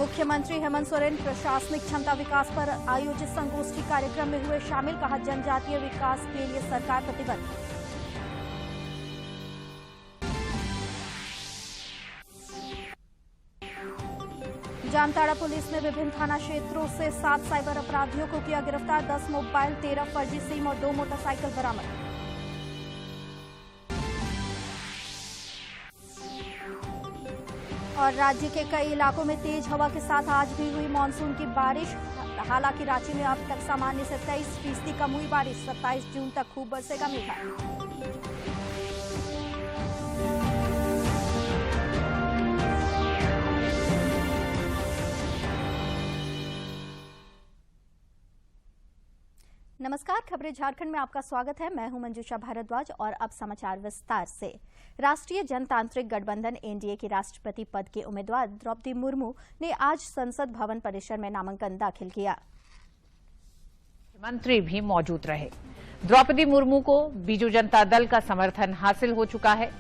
मुख्यमंत्री हेमंत सोरेन प्रशासनिक क्षमता विकास पर आयोजित संगोष्ठी कार्यक्रम में हुए शामिल। कहा, जनजातीय विकास के लिए सरकार प्रतिबद्ध। जामताड़ा पुलिस ने विभिन्न थाना क्षेत्रों से 7 साइबर अपराधियों को किया गिरफ्तार। 10 मोबाइल, 13 फर्जी सिम और 2 मोटरसाइकिल बरामद। और राज्य के कई इलाकों में तेज हवा के साथ आज भी हुई मानसून की बारिश। हालांकि रांची में अब तक सामान्य से 23% कम हुई बारिश। 27 जून तक खूब बरसेगा मीठा। नमस्कार, खबरें झारखंड में आपका स्वागत है। मैं हूं मंजूषा भारद्वाज और अब समाचार विस्तार से। राष्ट्रीय जनतांत्रिक गठबंधन एनडीए की राष्ट्रपति पद के उम्मीदवार द्रौपदी मुर्मू ने आज संसद भवन परिसर में नामांकन दाखिल किया। मंत्री भी मौजूद रहे। द्रौपदी मुर्मू को बीजू जनता दल का समर्थन हासिल हो चुका है।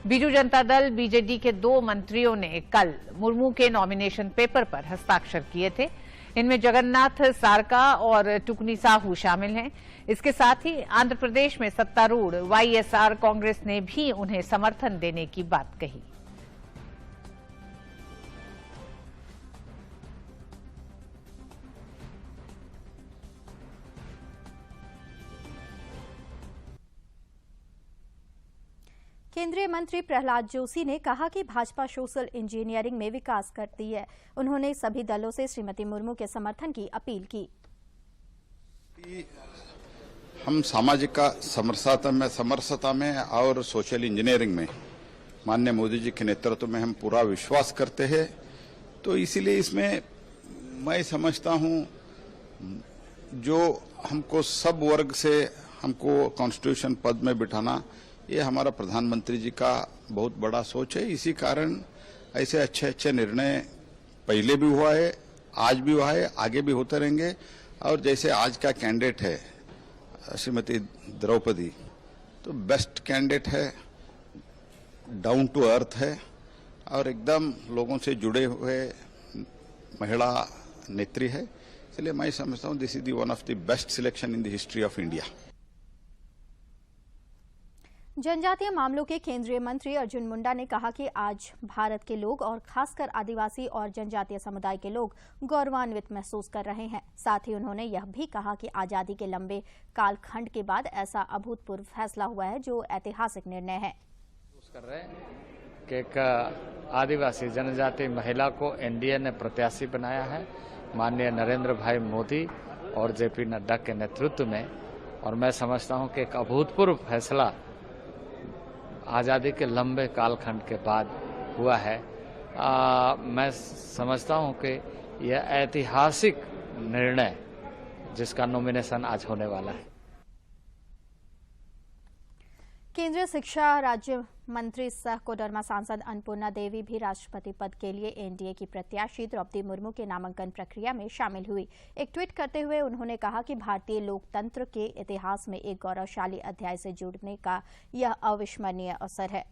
बीजू जनता दल बीजेडी के 2 मंत्रियों ने कल मुर्मू के नॉमिनेशन पेपर पर हस्ताक्षर किए थे। इनमें जगन्नाथ सारका और टुकनी साहू शामिल हैं। इसके साथ ही आंध्र प्रदेश में सत्तारूढ़ वाईएसआर कांग्रेस ने भी उन्हें समर्थन देने की बात कही। केंद्रीय मंत्री प्रहलाद जोशी ने कहा कि भाजपा सोशल इंजीनियरिंग में विकास करती है। उन्होंने सभी दलों से श्रीमती मुर्मू के समर्थन की अपील की। हम सामाजिक समरसता में और सोशल इंजीनियरिंग में माननीय मोदी जी के नेतृत्व में हम पूरा विश्वास करते हैं। तो इसीलिए इसमें मैं समझता हूं जो हमको सब वर्ग से हमको कॉन्स्टिट्यूशन पद में बिठाना, ये हमारा प्रधानमंत्री जी का बहुत बड़ा सोच है। इसी कारण ऐसे अच्छे अच्छे निर्णय पहले भी हुआ है, आज भी हुआ है, आगे भी होते रहेंगे। और जैसे आज का कैंडिडेट है श्रीमती द्रौपदी, तो बेस्ट कैंडिडेट है, डाउन टू अर्थ है और एकदम लोगों से जुड़े हुए महिला नेत्री है। इसलिए मैं समझता हूं this is the one of the best selection in the history of India. जनजातीय मामलों के केंद्रीय मंत्री अर्जुन मुंडा ने कहा कि आज भारत के लोग और खासकर आदिवासी और जनजातीय समुदाय के लोग गौरवान्वित महसूस कर रहे हैं। साथ ही उन्होंने यह भी कहा कि आजादी के लंबे कालखंड के बाद ऐसा अभूतपूर्व फैसला हुआ है जो ऐतिहासिक निर्णय है। कर रहे हैं कि एक आदिवासी जनजातीय महिला को एनडीए ने प्रत्याशी बनाया है माननीय नरेंद्र भाई मोदी और जेपी नड्डा के नेतृत्व में। और मैं समझता हूं कि एक अभूतपूर्व फैसला आज़ादी के लंबे कालखंड के बाद हुआ है। मैं समझता हूं कि यह ऐतिहासिक निर्णय जिसका नॉमिनेशन आज होने वाला है। केंद्रीय शिक्षा राज्य मंत्री सह कोडरमा सांसद अन्नपूर्णा देवी भी राष्ट्रपति पद के लिए एनडीए की प्रत्याशी द्रौपदी मुर्मू के नामांकन प्रक्रिया में शामिल हुई। एक ट्वीट करते हुए उन्होंने कहा कि भारतीय लोकतंत्र के इतिहास में एक गौरवशाली अध्याय से जुड़ने का यह अविस्मरणीय अवसर है।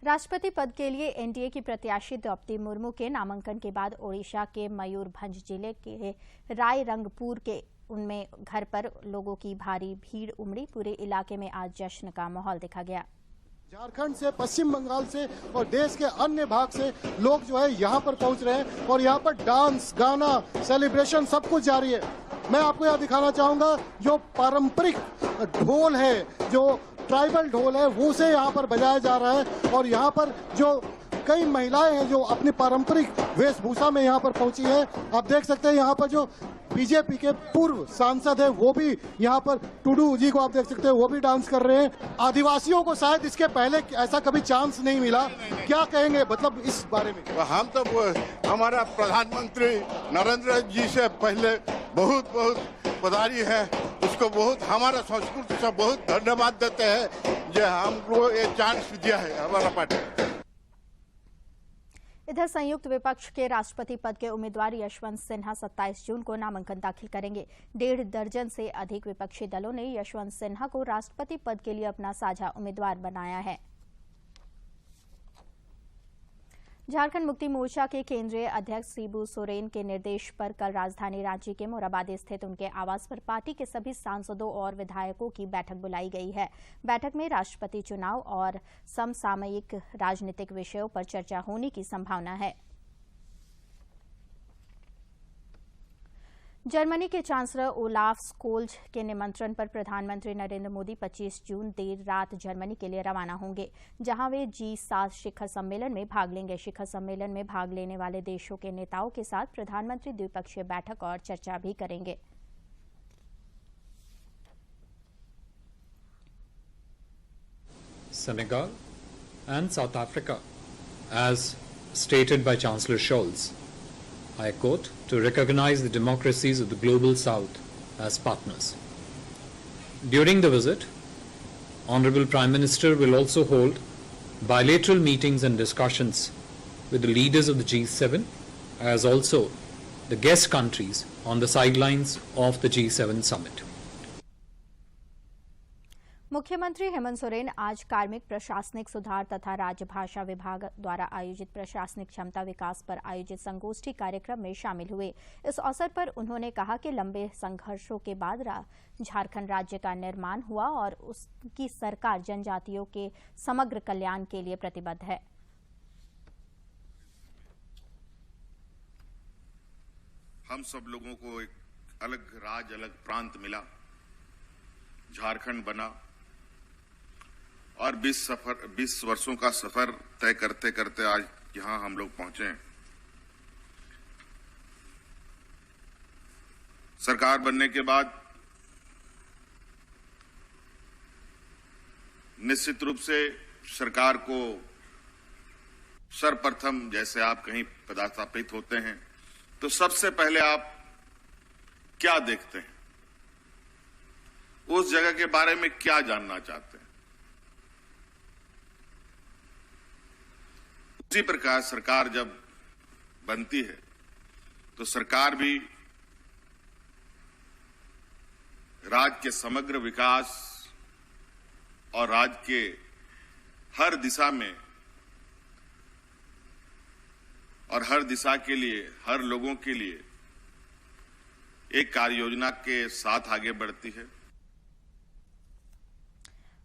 राष्ट्रपति पद के लिए एनडीए की प्रत्याशी द्रौपदी मुर्मू के नामांकन के बाद ओडिशा के मयूरभंज जिले के रायरंगपुर के उनमें घर पर लोगों की भारी भीड़ उमड़ी। पूरे इलाके में आज जश्न का माहौल देखा गया। झारखंड से, पश्चिम बंगाल से और देश के अन्य भाग से लोग जो है यहाँ पर पहुँच रहे हैं और यहाँ पर डांस, गाना, सेलिब्रेशन सब कुछ जारी है। मैं आपको यहाँ दिखाना चाहूंगा जो पारंपरिक ढोल है, जो ट्राइबल ढोल है, वो से यहाँ पर बजाया जा रहा है। और यहाँ पर जो कई महिलाएं हैं जो अपनी पारंपरिक वेशभूषा में यहाँ पर पहुंची है। आप देख सकते हैं यहाँ पर जो बीजेपी के पूर्व सांसद है वो भी यहाँ पर, टुडू जी को आप देख सकते हैं, वो भी डांस कर रहे हैं। आदिवासियों को शायद इसके पहले ऐसा कभी चांस नहीं मिला। क्या कहेंगे मतलब इस बारे में? हम तो हमारा प्रधानमंत्री नरेंद्र जी से पहले बहुत बधाई है, उसको बहुत हमारा संस्कृति से बहुत धन्यवाद देते हैं जो हमको ये चांस दिया है हमारा पार्टी। इधर संयुक्त विपक्ष के राष्ट्रपति पद के उम्मीदवार यशवंत सिन्हा 27 जून को नामांकन दाखिल करेंगे। 1.5 दर्जन से अधिक विपक्षी दलों ने यशवंत सिन्हा को राष्ट्रपति पद के लिए अपना साझा उम्मीदवार बनाया है। झारखंड मुक्ति मोर्चा के केंद्रीय अध्यक्ष शिबू सोरेन के निर्देश पर कल राजधानी रांची के मोराबादी स्थित उनके आवास पर पार्टी के सभी सांसदों और विधायकों की बैठक बुलाई गई है। बैठक में राष्ट्रपति चुनाव और समसामयिक राजनीतिक विषयों पर चर्चा होने की संभावना है। जर्मनी के चांसलर ओलाफ स्कोल्ज के निमंत्रण पर प्रधानमंत्री नरेंद्र मोदी 25 जून देर रात जर्मनी के लिए रवाना होंगे, जहां वे G7 शिखर सम्मेलन में भाग लेंगे। शिखर सम्मेलन में भाग लेने वाले देशों के नेताओं के साथ प्रधानमंत्री द्विपक्षीय बैठक और चर्चा भी करेंगे। Senegal and South Africa, as stated by Chancellor Scholz, I quote, to recognize the democracies of the global South as partners. During the visit, Honorable Prime Minister will also hold bilateral meetings and discussions with the leaders of the G7 as also the guest countries on the sidelines of the G7 summit. मुख्यमंत्री हेमंत सोरेन आज कार्मिक प्रशासनिक सुधार तथा राजभाषा विभाग द्वारा आयोजित प्रशासनिक क्षमता विकास पर आयोजित संगोष्ठी कार्यक्रम में शामिल हुए। इस अवसर पर उन्होंने कहा कि लंबे संघर्षों के बाद झारखंड राज्य का निर्माण हुआ और उसकी सरकार जनजातियों के समग्र कल्याण के लिए प्रतिबद्ध है। हम सब लोगों को एक अलग राज्य, अलग प्रांत मिला, झारखंड बना और 20 वर्षों का सफर तय करते करते आज यहां हम लोग पहुंचे हैं। सरकार बनने के बाद निश्चित रूप से सरकार को सर्वप्रथम, जैसे आप कहीं पदस्थापित होते हैं तो सबसे पहले आप क्या देखते हैं, उस जगह के बारे में क्या जानना चाहते हैं। उसी प्रकार सरकार जब बनती है तो सरकार भी राज्य के समग्र विकास और राज्य के हर दिशा में और हर दिशा के लिए, हर लोगों के लिए एक कार्य योजना के साथ आगे बढ़ती है।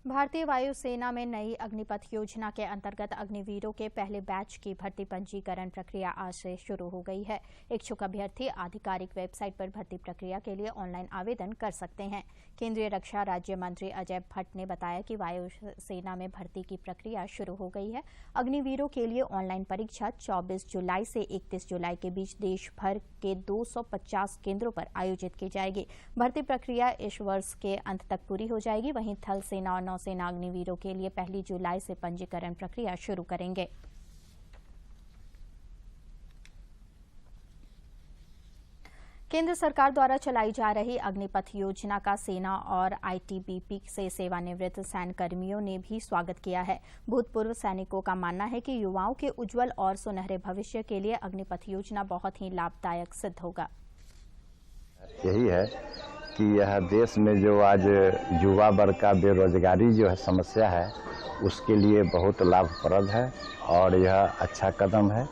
भारतीय वायुसेना में नई अग्निपथ योजना के अंतर्गत अग्निवीरों के पहले बैच की भर्ती पंजीकरण प्रक्रिया आज से शुरू हो गई है। इच्छुक अभ्यर्थी आधिकारिक वेबसाइट पर भर्ती प्रक्रिया के लिए ऑनलाइन आवेदन कर सकते हैं। केंद्रीय रक्षा राज्य मंत्री अजय भट्ट ने बताया कि वायुसेना में भर्ती की प्रक्रिया शुरू हो गई है। अग्निवीरों के लिए ऑनलाइन परीक्षा 24 जुलाई से 31 जुलाई के बीच देश भर के 250 केंद्रों पर आयोजित की जाएगी। भर्ती प्रक्रिया इस वर्ष के अंत तक पूरी हो जाएगी। वहीं थल सेना और नौसेना अग्निवीरों के लिए 1 जुलाई से पंजीकरण प्रक्रिया शुरू करेंगे। केंद्र सरकार द्वारा चलाई जा रही अग्निपथ योजना का सेना और आईटीबीपी से सेवानिवृत्त सैन्य कर्मियों ने भी स्वागत किया है। भूतपूर्व सैनिकों का मानना है कि युवाओं के उज्जवल और सुनहरे भविष्य के लिए अग्निपथ योजना बहुत ही लाभदायक सिद्ध होगा। यही है कि यह देश में जो आज युवा वर्ग का बेरोजगारी जो है समस्या है, उसके लिए बहुत लाभप्रद है और यह अच्छा कदम है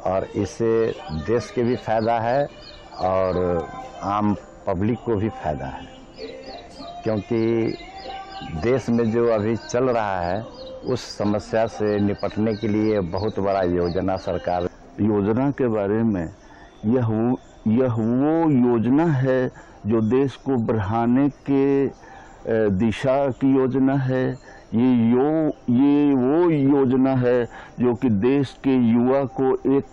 और इससे देश के भी फायदा है और आम पब्लिक को भी फायदा है, क्योंकि देश में जो अभी चल रहा है उस समस्या से निपटने के लिए बहुत बड़ा योजना सरकार। योजना के बारे में यह वो योजना है जो देश को बढ़ाने के दिशा की योजना है। ये वो योजना है जो कि देश के युवा को एक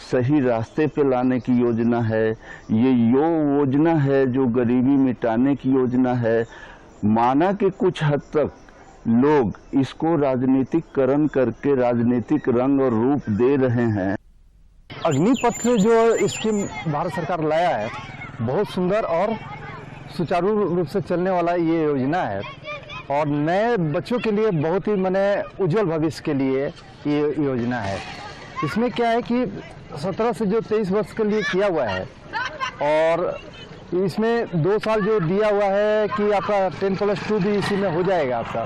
सही रास्ते पे लाने की योजना है। ये योजना है जो गरीबी मिटाने की योजना है। माना कि कुछ हद तक लोग इसको राजनीतिकरण करके राजनीतिक रंग और रूप दे रहे हैं। अग्निपथ जो स्कीम भारत सरकार लाया है, बहुत सुंदर और सुचारू रूप से चलने वाला ये योजना है और नए बच्चों के लिए बहुत ही उज्जवल भविष्य के लिए ये योजना है। इसमें क्या है कि 17 से जो 23 वर्ष के लिए किया हुआ है, और इसमें 2 साल जो दिया हुआ है कि आपका 10+2 भी इसी में हो जाएगा आपका।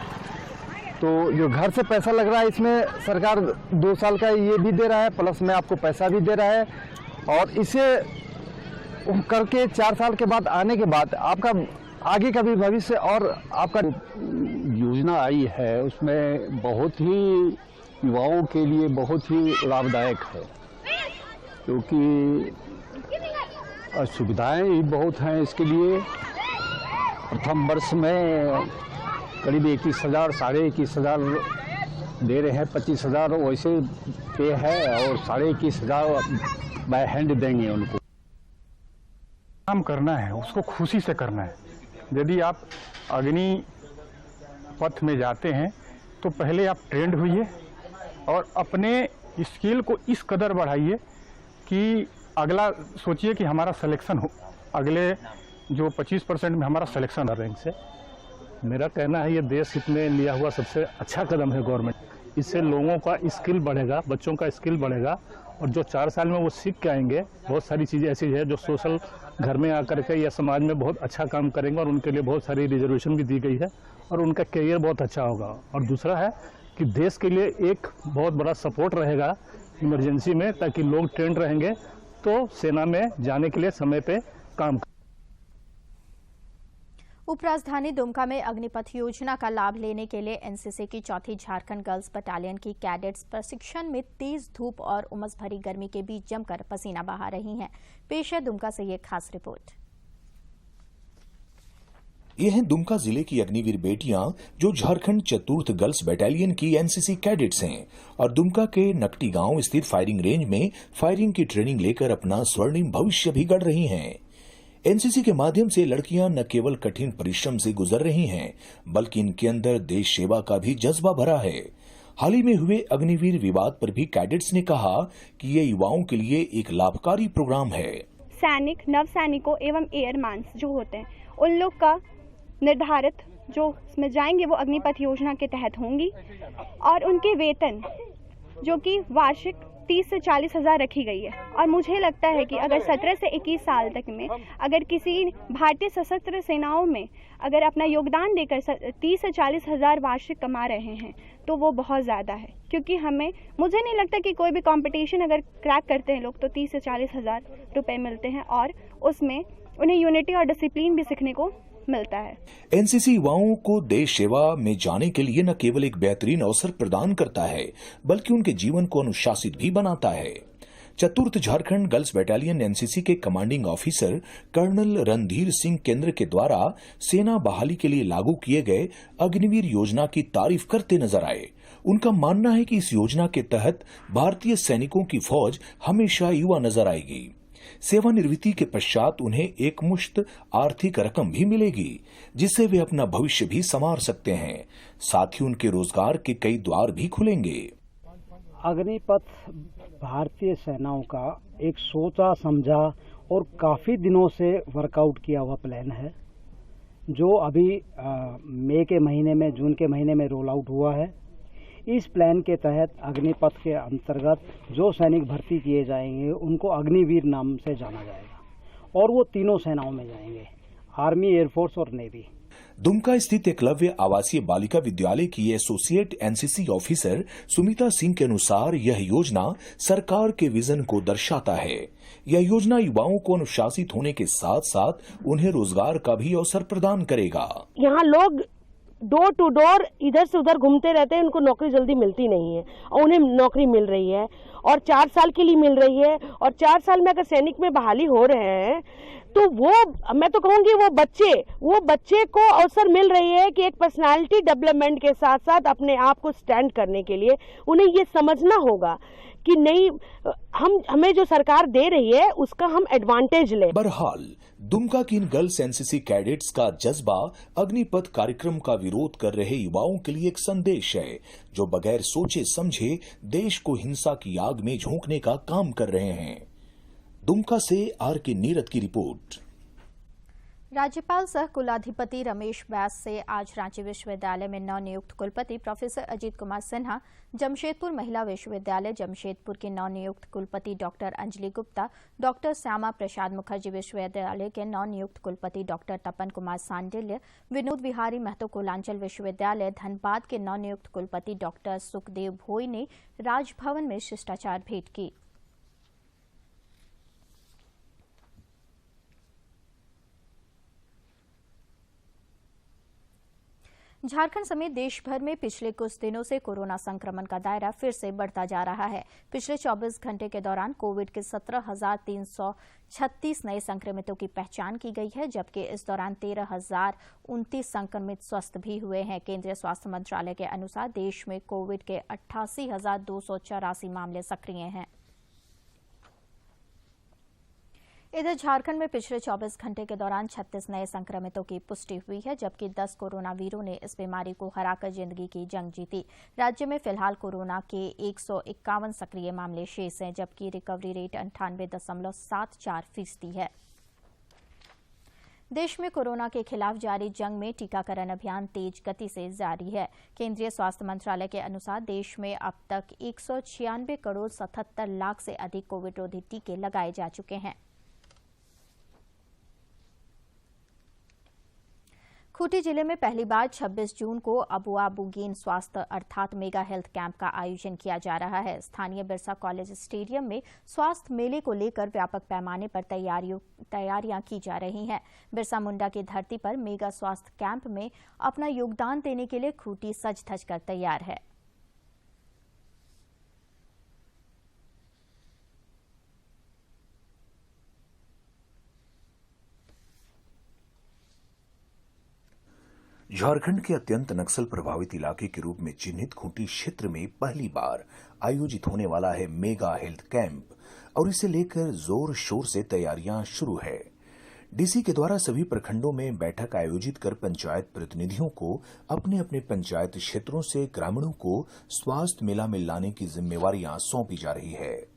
तो जो घर से पैसा लग रहा है इसमें सरकार 2 साल का ये भी दे रहा है, प्लस में आपको पैसा भी दे रहा है, और इसे करके 4 साल के बाद आने के बाद आपका आगे का भी भविष्य और आपका योजना आई है उसमें बहुत ही युवाओं के लिए बहुत ही लाभदायक है, क्योंकि सुविधाएं ही बहुत हैं इसके लिए। प्रथम वर्ष में करीब 21,000 साढ़े 21,000 दे रहे हैं, 25,000 वैसे पे है और 21,500 बाय हैंड देंगे उनको। काम करना है उसको खुशी से करना है। यदि आप अग्नि पथ में जाते हैं तो पहले आप ट्रेंड होइए और अपने स्किल को इस कदर बढ़ाइए कि अगला सोचिए कि हमारा सिलेक्शन हो, अगले जो 25% में हमारा सिलेक्शन रैंक से। मेरा कहना है ये देश हित में लिया हुआ सबसे अच्छा कदम है गवर्नमेंट। इससे लोगों का स्किल बढ़ेगा, बच्चों का स्किल बढ़ेगा, और जो 4 साल में वो सीख के आएंगे बहुत सारी चीज़ें ऐसी है जो सोशल घर में आकर के या समाज में बहुत अच्छा काम करेंगे, और उनके लिए बहुत सारी रिजर्वेशन भी दी गई है और उनका करियर बहुत अच्छा होगा। और दूसरा है कि देश के लिए एक बहुत बड़ा सपोर्ट रहेगा इमरजेंसी में, ताकि लोग ट्रेंड रहेंगे तो सेना में जाने के लिए समय पे काम। उपराजधानी दुमका में अग्निपथ योजना का लाभ लेने के लिए एनसीसी की 4थी झारखंड गर्ल्स बटालियन की कैडेट्स प्रशिक्षण में तेज धूप और उमस भरी गर्मी के बीच जमकर पसीना बहा रही हैं। पेश है दुमका से ये खास रिपोर्ट। ये हैं दुमका जिले की अग्निवीर बेटियां जो झारखंड चतुर्थ गर्ल्स बटालियन की एनसीसी कैडेट्स हैं और दुमका के नकटी गांव स्थित फायरिंग रेंज में फायरिंग की ट्रेनिंग लेकर अपना स्वर्णिम भविष्य भी गढ़ रही हैं। एनसीसी के माध्यम से लड़कियां न केवल कठिन परिश्रम से गुजर रही हैं, बल्कि इनके अंदर देश सेवा का भी जज्बा भरा है। हाल ही में हुए अग्निवीर विवाद पर भी कैडेट्स ने कहा कि ये युवाओं के लिए एक लाभकारी प्रोग्राम है। सैनिक, नव सैनिकों एवं एयरमैन्स जो होते हैं उन लोग का निर्धारित जो इसमें जाएंगे वो अग्निपथ योजना के तहत होंगी, और उनके वेतन जो कि वार्षिक 30 से 40 हज़ार रखी गई है। और मुझे लगता है कि अगर 17 से 21 साल तक में अगर किसी भारतीय सशस्त्र सेनाओं में अगर अपना योगदान देकर 30 से 40 हज़ार वार्षिक कमा रहे हैं तो वो बहुत ज़्यादा है, क्योंकि मुझे नहीं लगता कि कोई भी कंपटीशन अगर क्रैक करते हैं लोग तो 30 से 40 हज़ार रुपये मिलते हैं, और उसमें उन्हें यूनिटी और डिसिप्लिन भी सीखने को मिलता है। एनसीसी युवाओं को देश सेवा में जाने के लिए न केवल एक बेहतरीन अवसर प्रदान करता है, बल्कि उनके जीवन को अनुशासित भी बनाता है। चतुर्थ झारखंड गर्ल्स बटालियन एनसीसी के commanding officer colonel Randhir Singh केंद्र के द्वारा सेना बहाली के लिए लागू किए गए अग्निवीर योजना की तारीफ करते नजर आए। उनका मानना है कि इस योजना के तहत भारतीय सैनिकों की फौज हमेशा युवा नजर आएगी। सेवानिवृत्ति के पश्चात उन्हें एक मुश्त आर्थिक रकम भी मिलेगी, जिससे वे अपना भविष्य भी संवार सकते हैं। साथ ही उनके रोजगार के कई द्वार भी खुलेंगे। अग्निपथ भारतीय सेनाओं का एक सोचा समझा और काफी दिनों से वर्कआउट किया हुआ प्लान है, जो अभी मई के महीने में, जून के महीने में रोल आउट हुआ है। इस प्लान के तहत अग्निपथ के अंतर्गत जो सैनिक भर्ती किए जाएंगे उनको अग्निवीर नाम से जाना जाएगा, और वो तीनों सेनाओं में जाएंगे, आर्मी, एयरफोर्स और नेवी। दुमका स्थित एकलव्य आवासीय बालिका विद्यालय की associate NCC officer Sumita Singh के अनुसार यह योजना सरकार के विजन को दर्शाता है। यह योजना युवाओं को अनुशासित होने के साथ साथ उन्हें रोजगार का भी अवसर प्रदान करेगा। यहाँ लोग डोर टू डोर इधर से उधर घूमते रहते हैं, उनको नौकरी जल्दी मिलती नहीं है, और उन्हें नौकरी मिल रही है और 4 साल के लिए मिल रही है। और 4 साल में अगर सैनिक में बहाली हो रहे हैं तो वो, मैं तो कहूँगी वो बच्चे को अवसर मिल रही है कि एक पर्सनालिटी डेवलपमेंट के साथ साथ अपने आप को स्टैंड करने के लिए उन्हें ये समझना होगा कि नहीं, हमें जो सरकार दे रही है उसका हम एडवांटेज लें। बहरहाल दुमका की इन गर्ल्स एनसीसी कैडेट्स का जज्बा अग्निपथ कार्यक्रम का विरोध कर रहे युवाओं के लिए एक संदेश है, जो बगैर सोचे समझे देश को हिंसा की आग में झोंकने का काम कर रहे हैं। दुमका से आर के नीरद की रिपोर्ट। राज्यपाल सह कुलाधिपति रमेश बैस से आज रांची विश्वविद्यालय में नवनियुक्त कुलपति प्रोफेसर अजीत कुमार सिन्हा, जमशेदपुर महिला विश्वविद्यालय जमशेदपुर के नवनियुक्त कुलपति डॉक्टर अंजलि गुप्ता, डॉक्टर श्यामा प्रसाद मुखर्जी विश्वविद्यालय के नवनियुक्त कुलपति डॉक्टर तपन कुमार सांडिल्य, विनोद विहारी महतो कोलांचल विश्वविद्यालय धनबाद के नवनियुक्त कुलपति डॉक्टर सुखदेव भोई ने राजभवन में शिष्टाचार भेंट की। झारखंड समेत देश भर में पिछले कुछ दिनों से कोरोना संक्रमण का दायरा फिर से बढ़ता जा रहा है। पिछले 24 घंटे के दौरान कोविड के 17,336 नए संक्रमितों की पहचान की गई है, जबकि इस दौरान 13,029 संक्रमित स्वस्थ भी हुए हैं। केंद्रीय स्वास्थ्य मंत्रालय के अनुसार देश में कोविड के 88,284 मामले सक्रिय हैं। इधर झारखंड में पिछले 24 घंटे के दौरान 36 नए संक्रमितों की पुष्टि हुई है, जबकि 10 कोरोना वीरों ने इस बीमारी को हराकर जिंदगी की जंग जीती। राज्य में फिलहाल कोरोना के 151 सक्रिय मामले शेष हैं, जबकि रिकवरी रेट 98.74% है। देश में कोरोना के खिलाफ जारी जंग में टीकाकरण अभियान तेज गति से जारी है। केंद्रीय स्वास्थ्य मंत्रालय के अनुसार देश में अब तक 196 करोड़ 77 लाख से अधिक कोविड रोधी टीके लगाए जा चुके हैं। खूंटी जिले में पहली बार 26 जून को अबुआ बुगीन स्वास्थ्य अर्थात मेगा हेल्थ कैंप का आयोजन किया जा रहा है। स्थानीय बिरसा कॉलेज स्टेडियम में स्वास्थ्य मेले को लेकर व्यापक पैमाने पर तैयारियां की जा रही हैं। बिरसा मुंडा की धरती पर मेगा स्वास्थ्य कैंप में अपना योगदान देने के लिए खूंटी सज धज कर तैयार है। झारखंड के अत्यंत नक्सल प्रभावित इलाके के रूप में चिन्हित खूंटी क्षेत्र में पहली बार आयोजित होने वाला है मेगा हेल्थ कैंप और इसे लेकर जोर शोर से तैयारियां शुरू है। डीसी के द्वारा सभी प्रखंडों में बैठक आयोजित कर पंचायत प्रतिनिधियों को अपने अपने पंचायत क्षेत्रों से ग्रामीणों को स्वास्थ्य मेला में लाने की जिम्मेवारियां सौंपी जा रही है।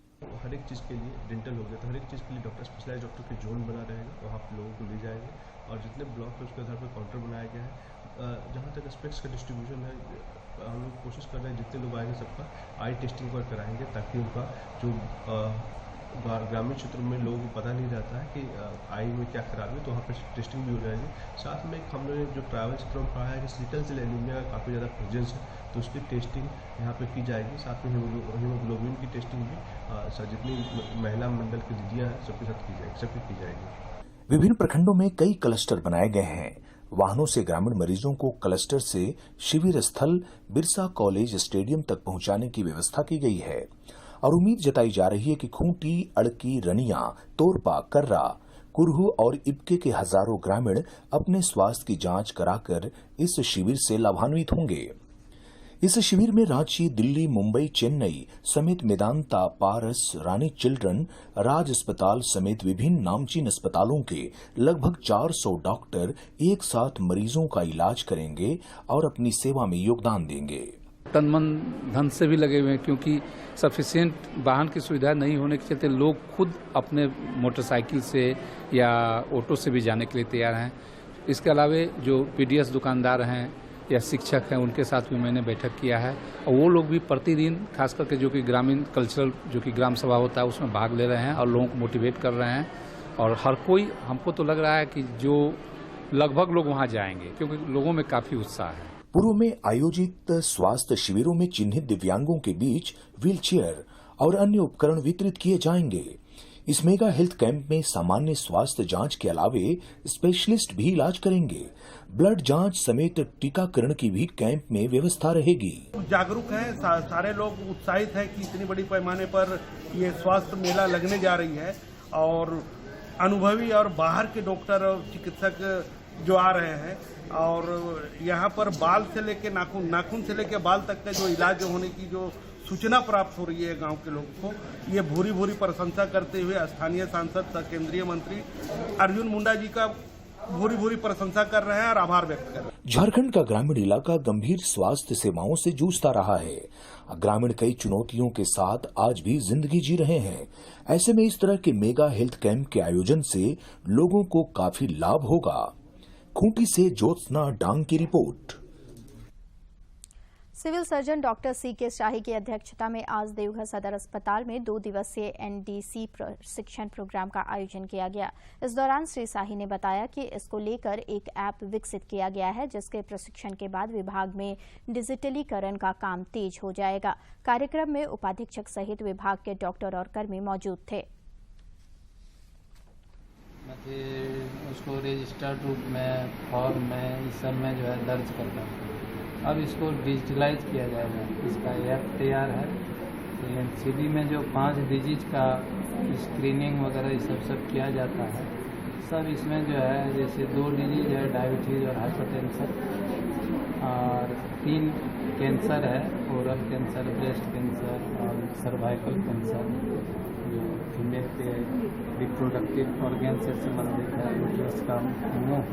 हर एक चीज़ के लिए डेंटल हो गया तो हर एक चीज़ के लिए डॉक्टर स्पेशलाइज डॉक्टर के जोन बना रहेगा, वहाँ पर लोगों को ले जाएंगे और जितने ब्लॉक है उसके आधार पर काउंटर बनाया गया है। जहाँ तक स्पेक्स का डिस्ट्रीब्यूशन है, हम लोग कोशिश कर रहे हैं जितने लोग आएंगे सबका आई टेस्टिंग पर कराएंगे, ताकि उनका जो ग्रामीण क्षेत्रों में लोगों को पता नहीं रहता है कि आई में क्या खराबी है, तो वहाँ पर टेस्टिंग भी हो जाएगी। साथ में हम लोगों ने जो ट्रैवल क्षेत्रों में पढ़ा है कि सिकल सेल एनीमिया का काफ़ी ज़्यादा प्रेजेंस है, तो उसकी टेस्टिंग यहाँ पे की जाएगी। साथ में हीमोग्लोबिन की टेस्टिंग भी जितनी महिला मंडल की दीदियाँ हैं सबके साथ की जाएगी। विभिन्न प्रखंडों में कई क्लस्टर बनाए गए हैं। वाहनों से ग्रामीण मरीजों को क्लस्टर से शिविर स्थल बिरसा कॉलेज स्टेडियम तक पहुंचाने की व्यवस्था की गई है और उम्मीद जताई जा रही है कि खूंटी, अड़की, रनिया, तोरपा, कर्रा, कुरहू और इब्के के हजारों ग्रामीण अपने स्वास्थ्य की जांच कराकर इस शिविर से लाभान्वित होंगे। इस शिविर में रांची, दिल्ली, मुंबई, चेन्नई समेत मेदांता, पारस, रानी चिल्ड्रन, राज अस्पताल समेत विभिन्न नामचीन अस्पतालों के लगभग 400 डॉक्टर एक साथ मरीजों का इलाज करेंगे और अपनी सेवा में योगदान देंगे। तन मन धन से भी लगे हुए हैं, क्योंकि सफिशिएंट वाहन की सुविधा नहीं होने के चलते लोग खुद अपने मोटरसाइकिल से या ऑटो से भी जाने के लिए तैयार हैं। इसके अलावा जो पीडीएस दुकानदार हैं या शिक्षक हैं, उनके साथ भी मैंने बैठक किया है और वो लोग भी प्रतिदिन खास करके जो कि ग्रामीण कल्चरल जो कि ग्राम सभा होता है उसमें भाग ले रहे हैं और लोगों को मोटिवेट कर रहे हैं। और हर कोई, हमको तो लग रहा है कि जो लगभग लोग वहाँ जाएंगे, क्योंकि लोगों में काफी उत्साह है। पूर्व में आयोजित स्वास्थ्य शिविरों में चिन्हित दिव्यांगों के बीच व्हीलचेयर और अन्य उपकरण वितरित किए जाएंगे। इस मेगा हेल्थ कैंप में सामान्य स्वास्थ्य जांच के अलावे स्पेशलिस्ट भी इलाज करेंगे। ब्लड जांच समेत टीकाकरण की भी कैंप में व्यवस्था रहेगी। जागरूक हैं, सारे लोग उत्साहित हैं कि इतनी बड़ी पैमाने पर ये स्वास्थ्य मेला लगने जा रही है और अनुभवी और बाहर के डॉक्टर और चिकित्सक जो आ रहे हैं और यहाँ पर बाल से लेके नाखून से लेके बाल तक का जो इलाज होने की जो सूचना प्राप्त हो रही है गांव के लोगों को, ये भूरी प्रशंसा करते हुए स्थानीय सांसद केंद्रीय मंत्री अर्जुन मुंडा जी का भूरी भूरी प्रशंसा कर रहे हैं और आभार व्यक्त कर रहे हैं। झारखंड का ग्रामीण इलाका गंभीर स्वास्थ्य सेवाओं से जूझता रहा है। ग्रामीण कई चुनौतियों के साथ आज भी जिंदगी जी रहे हैं। ऐसे में इस तरह के मेगा हेल्थ कैंप के आयोजन से लोगों को काफी लाभ होगा। खूंटी से ज्योत्सना डांग की report. Civil surgeon doctor CK Shahi की अध्यक्षता में आज देवघर सदर अस्पताल में 2 दिवसीय एनडीसी प्रशिक्षण प्रोग्राम का आयोजन किया गया। इस दौरान श्री शाही ने बताया कि इसको लेकर एक ऐप विकसित किया गया है, जिसके प्रशिक्षण के बाद विभाग में डिजिटलीकरण का काम तेज हो जाएगा। कार्यक्रम में उपाधीक्षक सहित विभाग के डॉक्टर और कर्मी मौजूद थे। उसको रजिस्टर्ड रूप में, फॉर्म में, इस सब में जो है दर्ज करता है। अब इसको डिजिटलाइज किया जाएगा। इसका ऐप तैयार है। एनसीडी में जो 5 डिजिट का स्क्रीनिंग वगैरह ये सब किया जाता है, सब इसमें जो है जैसे 2 डिजिट है डायबिटीज़ और हाइपरटेंशन, और 3 कैंसर है, ओरल कैंसर, ब्रेस्ट कैंसर और सर्वाइकल कैंसर, जो फीमेल के रिप्रोडक्टिव ऑर्गन से संबंधित है, यूट्रस का मुंह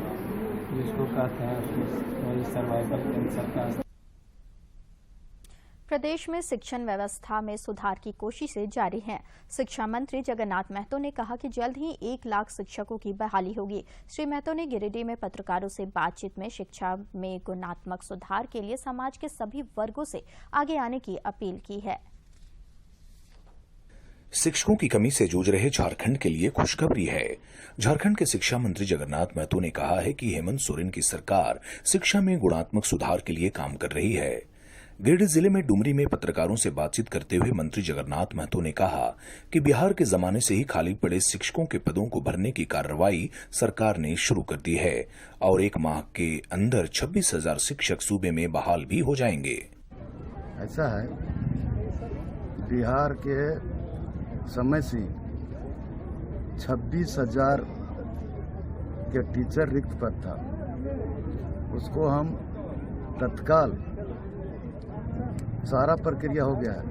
जिसको कहते हैं, वही सर्वाइकल कैंसर का। प्रदेश में शिक्षण व्यवस्था में सुधार की कोशिशें जारी हैं। शिक्षा मंत्री जगन्नाथ महतो ने कहा कि जल्द ही 1 लाख शिक्षकों की बहाली होगी। श्री महतो ने गिरिडीह में पत्रकारों से बातचीत में शिक्षा में गुणात्मक सुधार के लिए समाज के सभी वर्गों से आगे आने की अपील की है। शिक्षकों की कमी से जूझ रहे झारखंड के लिए खुशखबरी है। झारखंड के शिक्षा मंत्री जगन्नाथ महतो ने कहा है कि हेमंत सोरेन की सरकार शिक्षा में गुणात्मक सुधार के लिए काम कर रही है। गिरिडीह जिले में डुमरी में पत्रकारों से बातचीत करते हुए मंत्री जगन्नाथ महतो ने कहा कि बिहार के जमाने से ही खाली पड़े शिक्षकों के पदों को भरने की कार्रवाई सरकार ने शुरू कर दी है और 1 माह के अंदर 26,000 शिक्षक सूबे में बहाल भी हो जाएंगे। ऐसा है, बिहार के समय से 26,000 के टीचर रिक्त पद था, उसको हम तत्काल सारा प्रक्रिया हो गया है,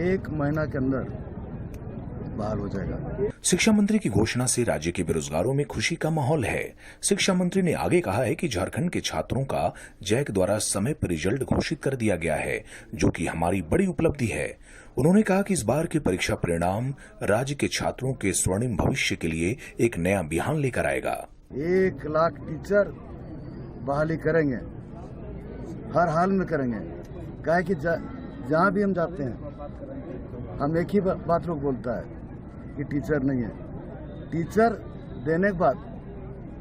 1 महीना के अंदर बहाल हो जाएगा। शिक्षा मंत्री की घोषणा से राज्य के बेरोजगारों में खुशी का माहौल है। शिक्षा मंत्री ने आगे कहा है कि झारखंड के छात्रों का जैक द्वारा समय पर रिजल्ट घोषित कर दिया गया है, जो कि हमारी बड़ी उपलब्धि है। उन्होंने कहा कि इस बार के परीक्षा परिणाम राज्य के छात्रों के स्वर्णिम भविष्य के लिए एक नया बिहान लेकर आएगा। 1 लाख टीचर बहाली करेंगे, हर हाल में करेंगे। क्या है कि जहाँ भी हम जाते हैं, हम एक ही बात लोग बोलता है कि टीचर नहीं है। टीचर देने के बाद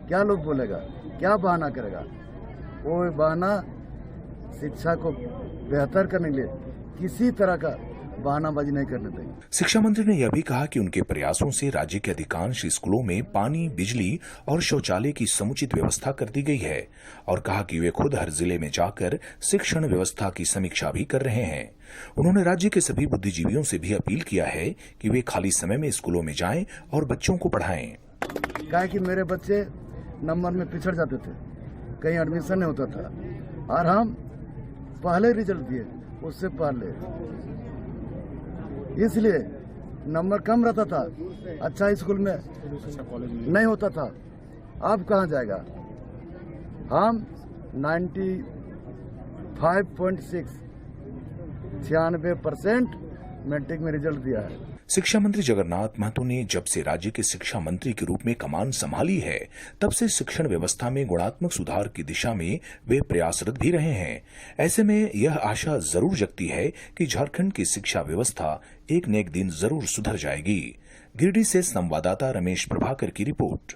क्या लोग बोलेगा, क्या बहाना करेगा? वो बहाना शिक्षा को बेहतर करने के लिए किसी तरह का बहानाबाजी नहीं करने देंगे। शिक्षा मंत्री ने यह भी कहा कि उनके प्रयासों से राज्य के अधिकांश स्कूलों में पानी, बिजली और शौचालय की समुचित व्यवस्था कर दी गई है और कहा कि वे खुद हर जिले में जाकर शिक्षण व्यवस्था की समीक्षा भी कर रहे हैं। उन्होंने राज्य के सभी बुद्धिजीवियों से भी अपील किया है कि वे खाली समय में स्कूलों में जाएं और बच्चों को पढ़ाएं। कहा कि मेरे बच्चे नंबर में पिछड़ जाते थे, कहीं एडमिशन नहीं होता था, और हम पहले रिजल्ट दिए उससे पहले, इसलिए नंबर कम रहता था, अच्छा स्कूल में नहीं होता था। अब कहाँ जाएगा? हम 96.6% मैट्रिक में रिजल्ट दिया है। शिक्षा मंत्री जगन्नाथ महतो ने जब से राज्य के शिक्षा मंत्री के रूप में कमान संभाली है, तब से शिक्षण व्यवस्था में गुणात्मक सुधार की दिशा में वे प्रयासरत भी रहे हैं। ऐसे में यह आशा जरूर जगती है कि झारखंड की शिक्षा व्यवस्था एक न एक दिन जरूर सुधर जाएगी। गिरिडीह से संवाददाता रमेश प्रभाकर की रिपोर्ट।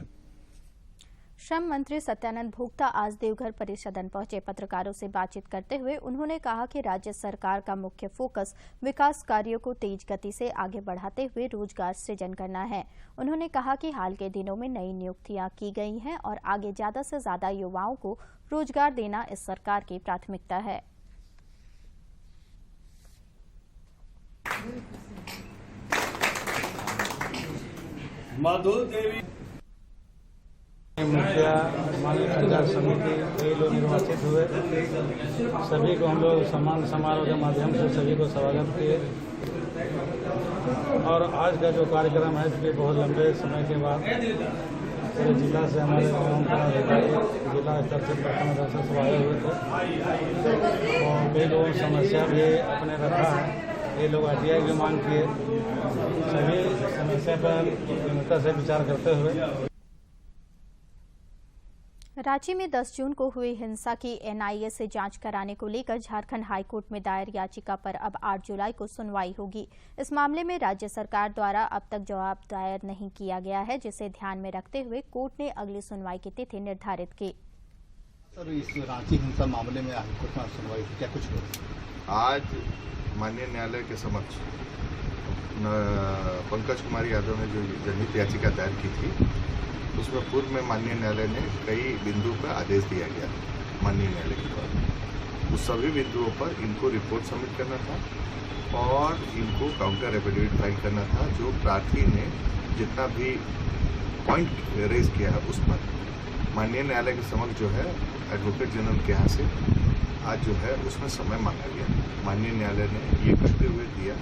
श्रम मंत्री सत्यानंद भोक्ता आज देवघर परिसदन पहुंचे। पत्रकारों से बातचीत करते हुए उन्होंने कहा कि राज्य सरकार का मुख्य फोकस विकास कार्यों को तेज गति से आगे बढ़ाते हुए रोजगार सृजन करना है। उन्होंने कहा कि हाल के दिनों में नई नियुक्तियां की गई हैं और आगे ज्यादा से ज्यादा युवाओं को रोजगार देना इस सरकार की प्राथमिकता है। मुखिया मालिक पंचायत समिति कई लोग निर्वाचित हुए, सभी को हम लोग सम्मान समारोह के माध्यम से सभी को स्वागत किए। और आज का जो कार्यक्रम है, इसलिए बहुत लंबे समय के बाद पूरे जिला से हमारे गाँव का अधिकारी जिला स्तर से प्रखंड स्तर से सब आए हुए थे और कई लोगों की समस्या भी अपने रखा है। ये लोग RTI की मांग किए, सभी समस्या पर गंभीरता से विचार करते हुए रांची में 10 जून को हुई हिंसा की NIA से जांच कराने को लेकर झारखंड हाईकोर्ट में दायर याचिका पर अब 8 जुलाई को सुनवाई होगी। इस मामले में राज्य सरकार द्वारा अब तक जवाब दायर नहीं किया गया है, जिसे ध्यान में रखते हुए कोर्ट ने अगली सुनवाई की तिथि निर्धारित की। सर, इस रांची हिंसा मामले में हाईकोर्ट में सुनवाई क्या कुछ होगी? आज माननीय न्यायालय के समक्ष पंकज कुमार यादव ने जो जनहित याचिका दायर की थी, उसमें पूर्व में माननीय न्यायालय ने कई बिंदु पर आदेश दिया गया माननीय न्यायालय के द्वारा। उस सभी बिंदुओं पर इनको रिपोर्ट सबमिट करना था और इनको काउंटर एफिडेविट फाइल करना था। जो प्रार्थी ने जितना भी पॉइंट रेज किया है उस पर माननीय न्यायालय के समक्ष जो है एडवोकेट जनरल के यहाँ से आज जो है उसमें समय मांगा गया। माननीय न्यायालय ने ये करते हुए दिया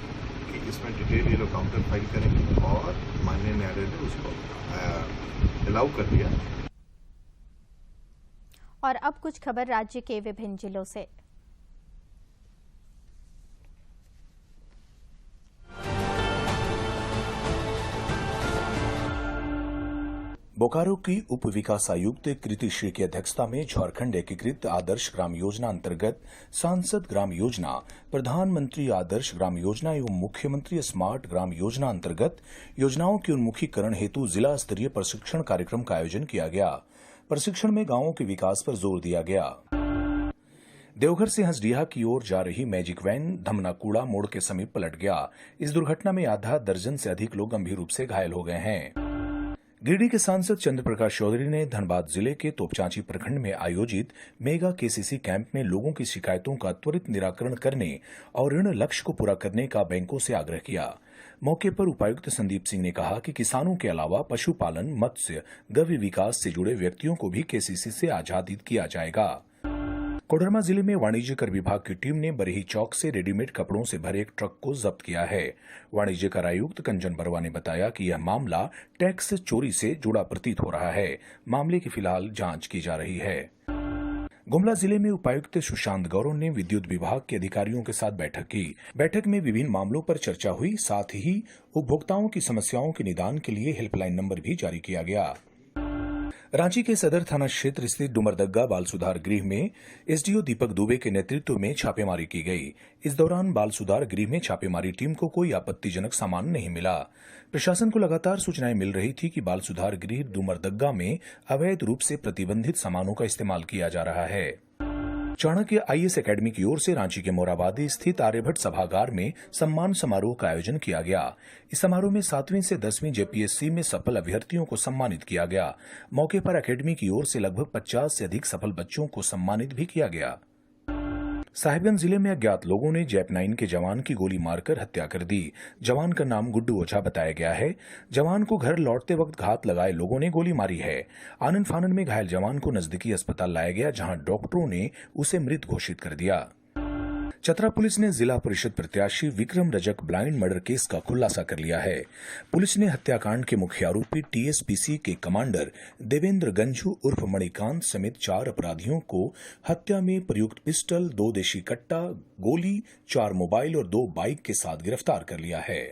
कि इसमें डिटेल ये लोग काउंटर फाइल करेंगे और माननीय न्यायालय ने उसको अलाउ कर दिया। और अब कुछ खबर राज्य के विभिन्न जिलों से। बोकारो की उप विकास आयुक्त कृति श्री की अध्यक्षता में झारखंड एकीकृत आदर्श ग्राम योजना अंतर्गत सांसद ग्राम योजना, प्रधानमंत्री आदर्श ग्राम योजना एवं मुख्यमंत्री स्मार्ट ग्राम योजना अंतर्गत योजनाओं के उन्मुखीकरण हेतु जिला स्तरीय प्रशिक्षण कार्यक्रम का आयोजन किया गया। प्रशिक्षण में गांवों के विकास पर जोर दिया गया। देवघर से हंसडीहा की ओर जा रही मैजिक वैन धमनाकूड़ा मोड़ के समीप पलट गया। इस दुर्घटना में आधा दर्जन से अधिक लोग गंभीर रूप से घायल हो गए हैं। गिरिडीह के सांसद चंद्र प्रकाश चौधरी ने धनबाद जिले के तोपचांची प्रखंड में आयोजित मेगा KCC कैंप में लोगों की शिकायतों का त्वरित निराकरण करने और ऋण लक्ष्य को पूरा करने का बैंकों से आग्रह किया। मौके पर उपायुक्त संदीप सिंह ने कहा कि किसानों के अलावा पशुपालन, मत्स्य, गव्य विकास से जुड़े व्यक्तियों को भी KCC से आच्छादित किया जाएगा। कोडरमा जिले में वाणिज्य कर विभाग की टीम ने बरही चौक से रेडीमेड कपड़ों से भरे एक ट्रक को जब्त किया है। वाणिज्य कर आयुक्त कंचन बरवा ने बताया कि यह मामला टैक्स चोरी से जुड़ा प्रतीत हो रहा है। मामले की फिलहाल जांच की जा रही है। गुमला जिले में उपायुक्त सुशांत गौरव ने विद्युत विभाग के अधिकारियों के साथ बैठक की। बैठक में विभिन्न मामलों पर चर्चा हुई। साथ ही उपभोक्ताओं की समस्याओं के निदान के लिए हेल्पलाइन नंबर भी जारी किया गया। रांची के सदर थाना क्षेत्र स्थित डुमरदग्गा बाल सुधार गृह में एसडीओ दीपक दुबे के नेतृत्व में छापेमारी की गई। इस दौरान बाल सुधार गृह में छापेमारी टीम को कोई आपत्तिजनक सामान नहीं मिला। प्रशासन को लगातार सूचनाएं मिल रही थी कि बाल सुधार गृह डुमरदग्गा में अवैध रूप से प्रतिबंधित सामानों का इस्तेमाल किया जा रहा है। चाणक्य IAS अकेडमी की ओर से रांची के मोराबादी स्थित आर्यभट्ट सभागार में सम्मान समारोह का आयोजन किया गया। इस समारोह में 7वीं से 10वीं JPSC में सफल अभ्यर्थियों को सम्मानित किया गया। मौके पर अकेडमी की ओर से लगभग 50 से अधिक सफल बच्चों को सम्मानित भी किया गया। साहिबगंज जिले में अज्ञात लोगों ने JEP-9 के जवान की गोली मारकर हत्या कर दी। जवान का नाम गुड्डू ओझा बताया गया है। जवान को घर लौटते वक्त घात लगाए लोगों ने गोली मारी है। आनन फानन में घायल जवान को नजदीकी अस्पताल लाया गया, जहां डॉक्टरों ने उसे मृत घोषित कर दिया। चतरा पुलिस ने जिला परिषद प्रत्याशी Vikram Rajak blind murder case का खुलासा कर लिया है। पुलिस ने हत्याकांड के मुख्य आरोपी TSPC के कमांडर देवेंद्र गंजू उर्फ मणिकांत समेत 4 अपराधियों को हत्या में प्रयुक्त पिस्टल, 2 देशी कट्टा, गोली, 4 मोबाइल और 2 बाइक के साथ गिरफ्तार कर लिया है।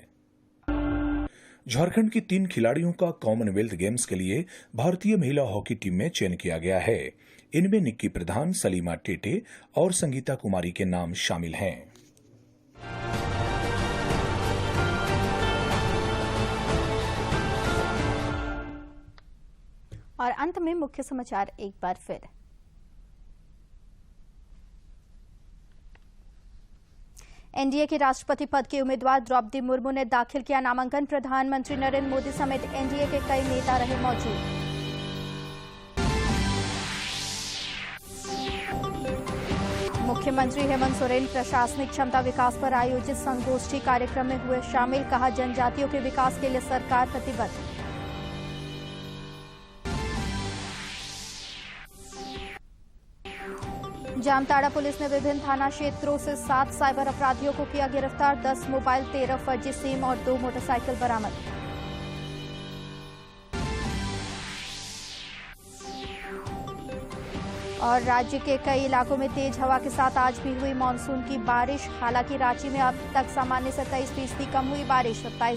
झारखंड की 3 खिलाड़ियों का कॉमनवेल्थ गेम्स के लिए भारतीय महिला हॉकी टीम में चयन किया गया है। इनमें निक्की प्रधान, सलीमा टेटे और संगीता कुमारी के नाम शामिल हैं। और अंत में मुख्य समाचार एक बार फिर। एनडीए के राष्ट्रपति पद के उम्मीदवार द्रौपदी मुर्मू ने दाखिल किया नामांकन। प्रधानमंत्री नरेंद्र मोदी समेत एनडीए के कई नेता रहे मौजूद। मुख्यमंत्री हेमंत सोरेन प्रशासनिक क्षमता विकास पर आयोजित संगोष्ठी कार्यक्रम में हुए शामिल। कहा, जनजातियों के विकास के लिए सरकार प्रतिबद्ध। जामताड़ा पुलिस ने विभिन्न थाना क्षेत्रों से 7 साइबर अपराधियों को किया गिरफ्तार। 10 मोबाइल, 13 फर्जी सिम और 2 मोटरसाइकिल बरामद। और राज्य के कई इलाकों में तेज हवा के साथ आज भी हुई मानसून की बारिश। हालांकि रांची में अब तक सामान्य से 23% कम हुई बारिश। 27